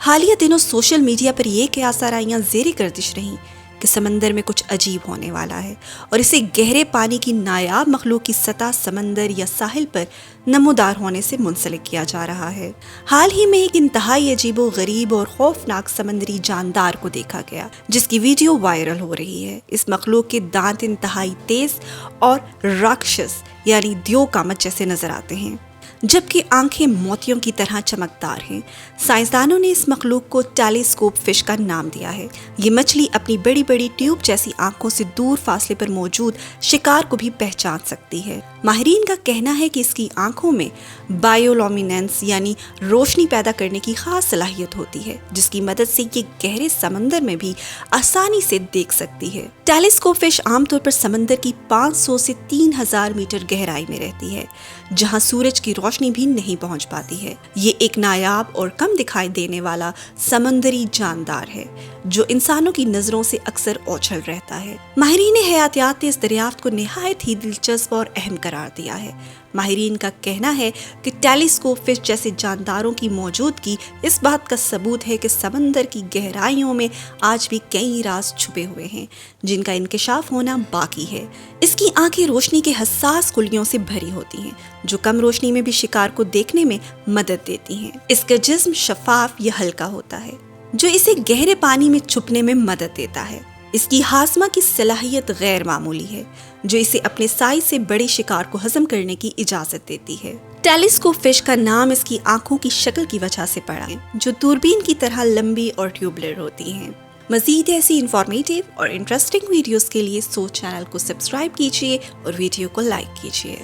حالیہ دنوں social media پر یہ قیاس آرائیاں زیر گردش رہیں کہ سمندر میں کچھ عجیب ہونے والا ہے اور اسے گہرے پانی کی نایاب مخلوق کی سطح سمندر یا ساحل پر نمودار ہونے سے منسلک کیا جا رہا ہے۔ حال ہی میں ایک انتہائی عجیب و غریب اور خوفناک سمندری جاندار کو دیکھا گیا جس کی ویڈیو وائرل ہو رہی ہے۔ اس مخلوق کے دانت انتہائی تیز اور راکشس یعنی دیو کامت جیسے نظر آتے ہیں، جبکہ آنکھیں موتیوں کی طرح چمکدار ہیں۔ سائنسدانوں نے اس مخلوق کو ٹیلیسکوپ فش کا نام دیا ہے۔ یہ مچھلی اپنی بڑی بڑی ٹیوب جیسی آنکھوں سے دور فاصلے پر موجود شکار کو بھی پہچان سکتی ہے۔ ماہرین کا کہنا ہے کہ اس کی آنکھوں میں بایولومیننس یعنی روشنی پیدا کرنے کی خاص صلاحیت ہوتی ہے، جس کی مدد سے یہ گہرے سمندر میں بھی آسانی سے دیکھ سکتی ہے۔ ٹیلیسکوپ فش عام طور پر سمندر کی 500 سے 3000 میٹر گہرائی میں رہتی ہے، جہاں سورج کی روشنی بھی نہیں پہنچ پاتی ہے۔ یہ ایک نایاب اور کم دکھائی دینے والا سمندری جاندار ہے جو انسانوں کی نظروں سے اکثر اوجھل رہتا ہے۔ ماہرین حیاتیات نے اس دریافت کو نہایت ہی دلچسپ اور اہم قرار دیا ہے۔ ماہرین کا کہنا ہے کہ ٹیلیسکوپ فش جیسے جانداروں کی موجودگی اس بات کا ثبوت ہے کہ سمندر کی گہرائیوں میں آج بھی کئی راز چھپے ہوئے ہیں جن کا انکشاف ہونا باقی ہے۔ اس کی آنکھیں روشنی کے حساس کلیوں سے بھری ہوتی ہیں جو کم روشنی میں بھی شکار کو دیکھنے میں مدد دیتی ہیں۔ اس کا جسم شفاف یا ہلکا ہوتا ہے جو اسے گہرے پانی میں چھپنے میں مدد دیتا ہے۔ اس کی ہاضمہ کی صلاحیت غیر معمولی ہے جو اسے اپنے سائز سے بڑے شکار کو ہضم کرنے کی اجازت دیتی ہے۔ ٹیلیسکوپ فش کا نام اس کی آنکھوں کی شکل کی وجہ سے پڑا ہے جو دوربین کی طرح لمبی اور ٹیوبلر ہوتی ہیں۔ مزید ایسی انفارمیٹیو اور انٹرسٹنگ ویڈیوز کے لیے سوچ چینل کو سبسکرائب کیجیے اور ویڈیو کو لائک کیجیے۔